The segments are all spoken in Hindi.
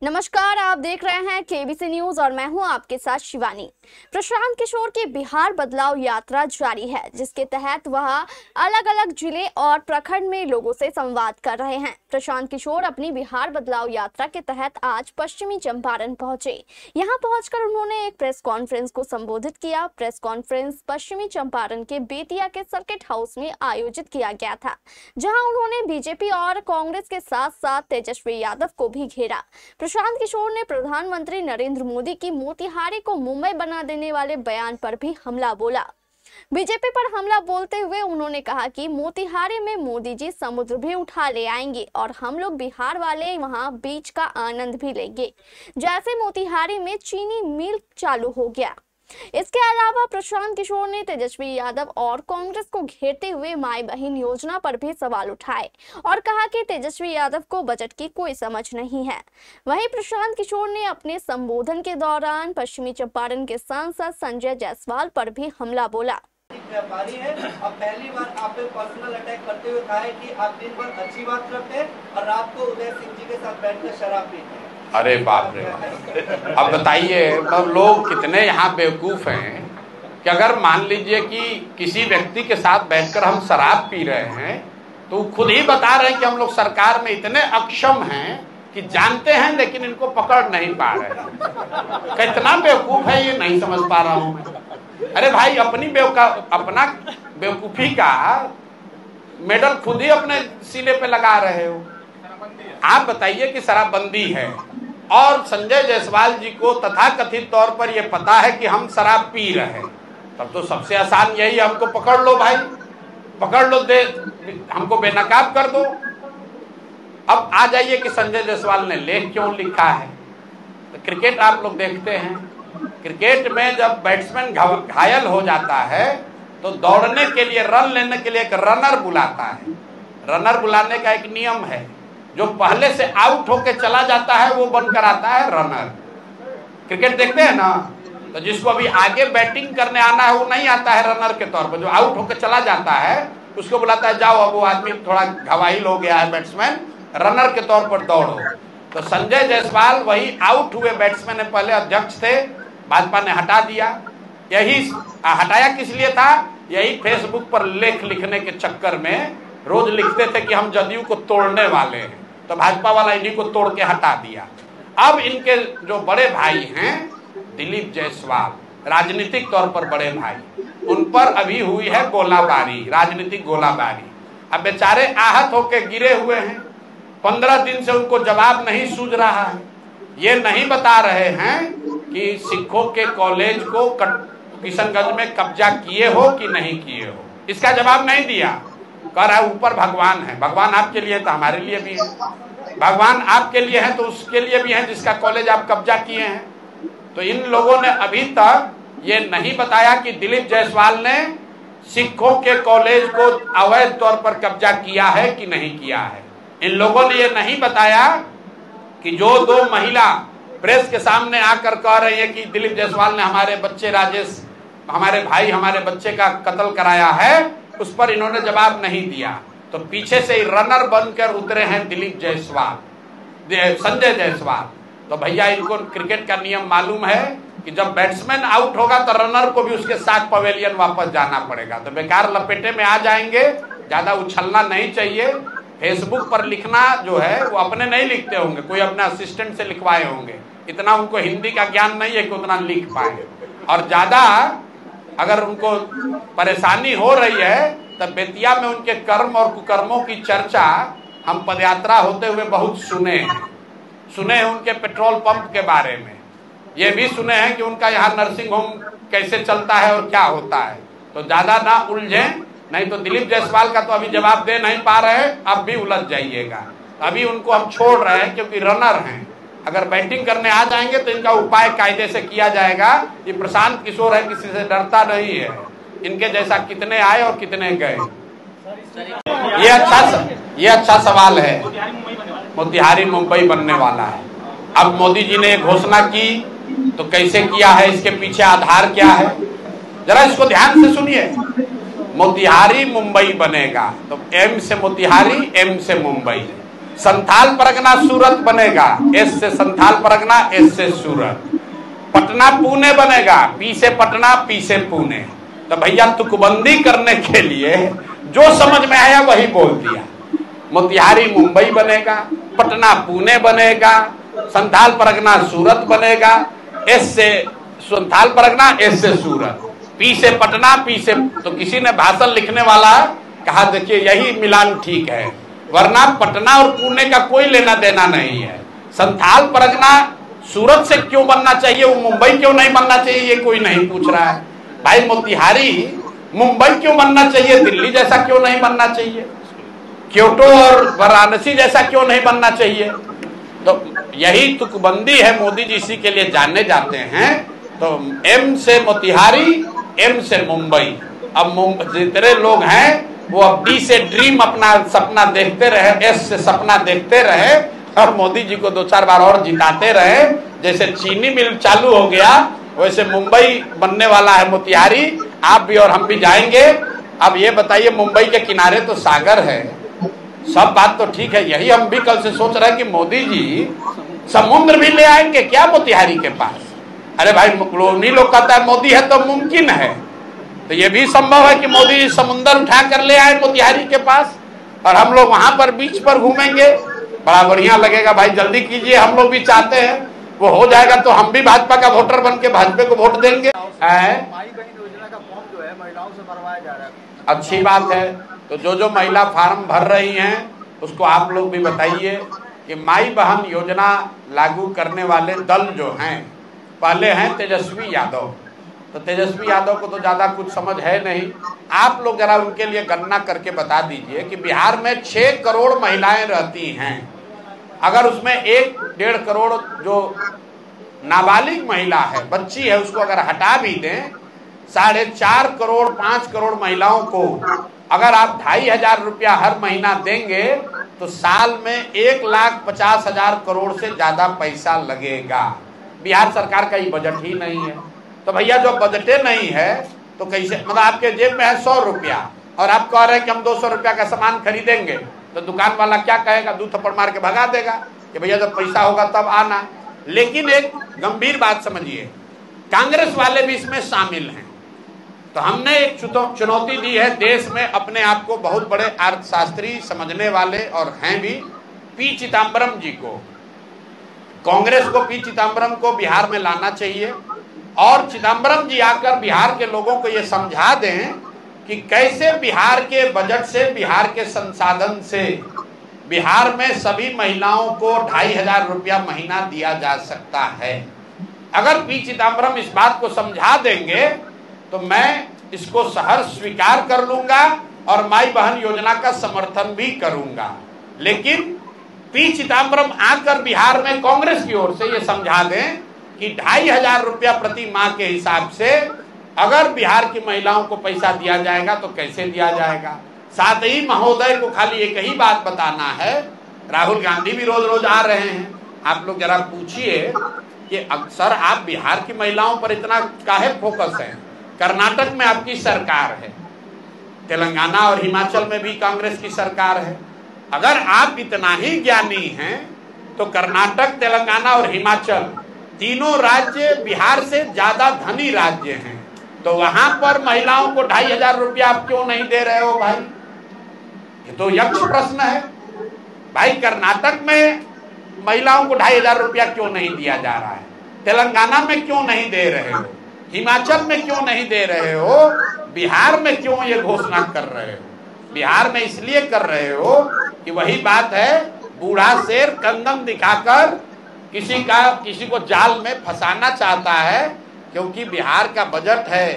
नमस्कार, आप देख रहे हैं केबीसी न्यूज और मैं हूं आपके साथ शिवानी। प्रशांत किशोर की बिहार बदलाव यात्रा जारी है, जिसके तहत वह अलग अलग जिले और प्रखंड में लोगों से संवाद कर रहे हैं। प्रशांत किशोर अपनी बिहार बदलाव यात्रा के तहत आज पश्चिमी चंपारण पहुंचे। यहां पहुंचकर उन्होंने एक प्रेस कॉन्फ्रेंस को संबोधित किया। प्रेस कॉन्फ्रेंस पश्चिमी चंपारण के बेतिया के सर्किट हाउस में आयोजित किया गया था, जहां उन्होंने बीजेपी और कांग्रेस के साथ साथ तेजस्वी यादव को भी घेरा। प्रशांत किशोर ने प्रधानमंत्री नरेंद्र मोदी की मोतिहारी को मुंबई बना देने वाले बयान पर भी हमला बोला। बीजेपी पर हमला बोलते हुए उन्होंने कहा कि मोतिहारी में मोदी जी समुद्र भी उठा ले आएंगे और हम लोग बिहार वाले वहां बीच का आनंद भी लेंगे, जैसे मोतिहारी में चीनी मिल चालू हो गया। इसके अलावा प्रशांत किशोर ने तेजस्वी यादव और कांग्रेस को घेरते हुए माई बहन योजना पर भी सवाल उठाए और कहा कि तेजस्वी यादव को बजट की कोई समझ नहीं है। वहीं प्रशांत किशोर ने अपने संबोधन के दौरान पश्चिमी चंपारण के सांसद संजय जायसवाल पर भी हमला बोला। व्यापारी है और पहली बार आप पे पर्सनल अटैक करते हुए कहा है कि आप दिन भर अच्छी बात करते हैं और रात को उदय सिंह जी के साथ बैठकर शराब पीते हैं। अरे बाप रे बाप। अब बताइए, मतलब लोग कितने यहाँ बेवकूफ हैं कि अगर मान लीजिए कि किसी व्यक्ति के साथ बैठकर हम शराब पी रहे हैं तो खुद ही बता रहे हैं कि हम लोग सरकार में इतने अक्षम हैं कि जानते हैं लेकिन इनको पकड़ नहीं पा रहे। कितना बेवकूफ है ये नहीं समझ पा रहा हूँ मैं। अरे भाई, अपना बेवकूफी का मेडल खुद ही अपने सीने पे लगा रहे हो। आप बताइए कि शराबबंदी है और संजय जायसवाल जी को तथाकथित तौर पर यह पता है कि हम शराब पी रहे हैं, तब तो सबसे आसान यही, हमको पकड़ लो भाई, पकड़ लो, दे हमको बेनकाब कर दो। अब आ जाइए कि संजय जायसवाल ने लेख क्यों लिखा है। तो क्रिकेट आप लोग देखते हैं, क्रिकेट में जब बैट्समैन घायल हो जाता है तो दौड़ने के लिए, रन लेने के लिए एक रनर बुलाता है। रनर बुलाने का एक नियम है, जो पहले से आउट होके चला जाता है वो बनकर आता है रनर। क्रिकेट देखते हैं ना, तो जिसको अभी आगे बैटिंग करने आना है वो नहीं आता है रनर के तौर पर, जो आउट होके चला जाता है उसको बुलाता है, जाओ अब वो आदमी थोड़ा घायल हो गया है बैट्समैन, रनर के तौर पर दौड़ो। तो संजय जायसवाल वही आउट हुए बैट्समैन है, पहले अध्यक्ष थे, भाजपा ने हटा दिया। यही हटाया किस लिए था? यही फेसबुक पर लेख लिखने के चक्कर में रोज लिखते थे कि हम जदयू को तोड़ने वाले हैं, तो भाजपा वाला इन्हीं को तोड़ के हटा दिया। अब इनके जो बड़े भाई हैं दिलीप जायसवाल, राजनीतिक तौर पर बड़े भाई, उन पर अभी हुई है गोलाबारी, राजनीतिक गोलाबारी। अब बेचारे आहत होके गिरे हुए हैं, 15 दिन से उनको जवाब नहीं सूझ रहा है। ये नहीं बता रहे हैं कि सिखों के कॉलेज को किशनगंज में कब्जा किए हो कि नहीं किए हो, इसका जवाब नहीं दिया। कह रहा है ऊपर भगवान है। भगवान आपके लिए तो हमारे लिए भी है, भगवान आपके लिए है तो उसके लिए भी है जिसका कॉलेज आप कब्जा किए हैं। तो इन लोगों ने अभी तक ये नहीं बताया कि दिलीप जायसवाल ने सिखों के कॉलेज को अवैध तौर पर कब्जा किया है कि नहीं किया है। इन लोगों ने ये नहीं बताया कि जो 2 महिला प्रेस के सामने आकर कह रही है कि दिलीप जायसवाल ने हमारे बच्चे राजेश, हमारे भाई, हमारे बच्चे का कत्ल कराया है, उस पर इन्होंने जवाब नहीं दिया। तो पीछे से ही रनर बनकर उतरे हैं दिलीप जायसवाल, संजय जायसवाल। तो भैया, इनको क्रिकेट का नियम मालूम है कि जब बैट्समैन आउट होगा तो रनर को भी उसके साथ पवेलियन वापस जाना पड़ेगा। तो बेकार लपेटे में आ जाएंगे, ज्यादा उछलना नहीं चाहिए। फेसबुक पर लिखना जो है वो अपने नहीं लिखते होंगे, कोई अपने असिस्टेंट से लिखवाए होंगे। इतना उनको हिंदी का ज्ञान नहीं है कि उतना लिख पाए। और ज्यादा अगर उनको परेशानी हो रही है तब बेतिया में उनके कर्म और कुकर्मों की चर्चा हम पदयात्रा होते हुए बहुत सुने हैं उनके पेट्रोल पंप के बारे में, ये भी सुने हैं कि उनका यहाँ नर्सिंग होम कैसे चलता है और क्या होता है। तो ज्यादा ना उलझें, नहीं तो दिलीप जायसवाल का तो अभी जवाब दे नहीं पा रहे हैं, अब भी उलझ जाइएगा। अभी उनको हम छोड़ रहे हैं क्योंकि रनर हैं, अगर बैटिंग करने आ जाएंगे तो इनका उपाय कायदे से किया जाएगा। ये प्रशांत किशोर है, किसी से डरता नहीं है, इनके जैसा कितने आए और कितने गए। ये अच्छा सवाल है। मोतिहारी मुंबई बनने वाला है। अब मोदी जी ने घोषणा की तो कैसे किया है, इसके पीछे आधार क्या है, जरा इसको ध्यान से सुनिए। मोतिहारी मुंबई बनेगा तो एम से मोतिहारी, एम से मुंबई। संथाल परगना सूरत बनेगा, एस से संथाल परगना, एस से सूरत। पटना पुणे बनेगा, पी से पटना, पी से पुणे। तो भैया तुकबंदी करने के लिए जो समझ में आया वही बोल दिया। मोतिहारी मुंबई बनेगा, पटना पुणे बनेगा, संथाल परगना सूरत बनेगा, एस से संथाल परगना, एस से सूरत, पी से पटना, पी से। तो किसी ने भाषण लिखने वाला कहा देखिए यही मिलान ठीक है, वरना पटना और पुणे का कोई लेना देना नहीं है। संथाल परगना सूरत से क्यों बनना चाहिए, वो मुंबई क्यों नहीं बनना चाहिए, ये कोई नहीं पूछ रहा है। भाई मोतिहारी मुंबई क्यों बनना चाहिए, दिल्ली जैसा क्यों नहीं बनना चाहिए, क्योटो और वाराणसी जैसा क्यों नहीं बनना चाहिए। तो यही तुकबंदी है, मोदी जी इसी के लिए जाने जाते हैं। तो एम से मोतिहारी, एम से मुंबई। अब जितने लोग हैं वो अब डी से ड्रीम अपना सपना देखते रहे, एस से सपना देखते रहे और मोदी जी को 2-4 बार और जिताते रहे। जैसे चीनी मिल चालू हो गया वैसे मुंबई बनने वाला है मोतिहारी, आप भी और हम भी जाएंगे। अब ये बताइए मुंबई के किनारे तो सागर है, सब बात तो ठीक है, यही हम भी कल से सोच रहे हैं कि मोदी जी समुद्र भी ले आएंगे क्या मोतिहारी के पास। अरे भाई उन्हीं लोग कहता है मोदी है तो मुमकिन है, तो ये भी संभव है कि मोदी समुद्र उठा कर ले आए मोतिहारी के पास और हम लोग वहां पर बीच पर घूमेंगे, बड़ा बढ़िया लगेगा। भाई जल्दी कीजिए, हम लोग भी चाहते हैं, वो हो जाएगा तो हम भी भाजपा का वोटर बन के भाजपा को वोट देंगे। माई बहन योजना का फॉर्म जो है महिलाओं से भरवाया जा रहा है, अच्छी बात है। तो जो महिला फार्म भर रही हैं उसको आप लोग भी बताइए कि माई बहन योजना लागू करने वाले दल जो हैं, पहले हैं तेजस्वी यादव। तो तेजस्वी यादव को तो ज्यादा कुछ समझ है नहीं, आप लोग जरा उनके लिए गणना करके बता दीजिए कि बिहार में 6 करोड़ महिलाएं रहती हैं। अगर उसमें 1-1.5 करोड़ जो नाबालिग महिला है, बच्ची है, उसको अगर हटा भी दें, 4.5 करोड़ 5 करोड़ महिलाओं को अगर आप 2,500 रुपया हर महीना देंगे तो साल में 1,50,000 करोड़ से ज्यादा पैसा लगेगा। बिहार सरकार का ये बजट ही नहीं है। तो भैया जो बजटे नहीं है तो कैसे, मतलब आपके जेब में है 100 रुपया और आप कह रहे हैं कि हम 200 रुपया का सामान खरीदेंगे, तो दुकान वाला क्या कहेगा, 2 थप्पड़ मार के भगा देगा कि भैया जब पैसा होगा तब आना। लेकिन एक गंभीर बात समझिए, कांग्रेस वाले भी इसमें शामिल हैं। तो हमने एक चुनौती दी है देश में अपने आप को बहुत बड़े अर्थशास्त्री समझने वाले और हैं भी, पी चिदम्बरम जी को, कांग्रेस को पी चिदम्बरम को बिहार में लाना चाहिए और चिदम्बरम जी आकर बिहार के लोगों को ये समझा दें कि कैसे बिहार के बजट से, बिहार के संसाधन से बिहार में सभी महिलाओं को 2,500 रुपया महीना दिया जा सकता है। अगर पी चिदम्बरम इस बात को समझा देंगे तो मैं इसको सहर्ष स्वीकार कर लूंगा और माई बहन योजना का समर्थन भी करूंगा। लेकिन पी चिदम्बरम आकर बिहार में कांग्रेस की ओर से ये समझा दें कि 2,500 रुपया प्रति माह के हिसाब से अगर बिहार की महिलाओं को पैसा दिया जाएगा तो कैसे दिया जाएगा। साथ ही महोदय को खाली एक ही बात बताना है, राहुल गांधी भी रोज रोज आ रहे हैं, आप लोग जरा पूछिए कि अक्सर आप बिहार की महिलाओं पर इतना काहे फोकस है। कर्नाटक में आपकी सरकार है, तेलंगाना और हिमाचल में भी कांग्रेस की सरकार है। अगर आप इतना ही ज्ञानी हैं तो कर्नाटक, तेलंगाना और हिमाचल तीनों राज्य बिहार से ज्यादा धनी राज्य हैं, तो वहां पर महिलाओं को 2,500 रुपया आप क्यों नहीं दे रहे हो भाई? ये तो यक्ष प्रश्न है भाई। कर्नाटक में महिलाओं को 2,500 रुपया क्यों नहीं दिया जा रहा है? तेलंगाना में क्यों नहीं दे रहे हो? हिमाचल में क्यों नहीं दे रहे हो? बिहार में क्यों ये घोषणा कर रहे हो? बिहार में इसलिए कर रहे हो कि वही बात है, बूढ़ा शेर कंगन दिखाकर किसी को जाल में फंसाना चाहता है, क्योंकि बिहार का बजट है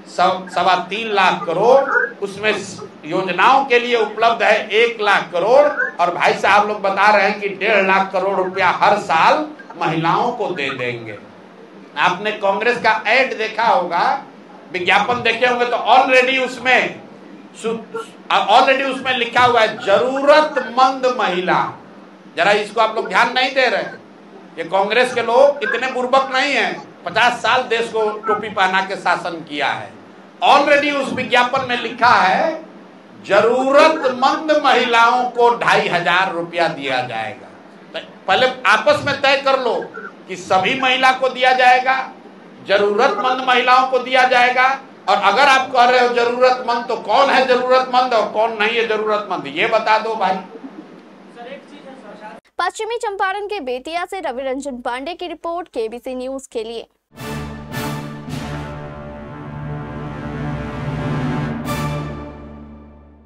3.25 लाख करोड़, उसमें योजनाओं के लिए उपलब्ध है 1 लाख करोड़ और भाई साहब लोग बता रहे हैं कि 1.5 लाख करोड़ रुपया हर साल महिलाओं को दे देंगे। आपने कांग्रेस का ऐड देखा होगा, विज्ञापन देखे होंगे, तो ऑलरेडी उसमें लिखा हुआ है जरूरतमंद महिला। जरा इसको आप लोग ध्यान नहीं दे रहे। ये कांग्रेस के लोग इतने बुर्बक नहीं हैं, 50 साल देश को टोपी पहना के शासन किया है। ऑलरेडी उस विज्ञापन में लिखा है जरूरतमंद महिलाओं को 2500 रुपया दिया जाएगा। पहले आपस में तय कर लो कि सभी महिला को दिया जाएगा, जरूरतमंद महिलाओं को दिया जाएगा, और अगर आप कह रहे हो जरूरतमंद तो कौन है जरूरतमंद और कौन नहीं है जरूरतमंद, ये बता दो भाई। पश्चिमी चंपारण के बेतिया से रवि रंजन पांडे की रिपोर्ट, केबीसी न्यूज के लिए।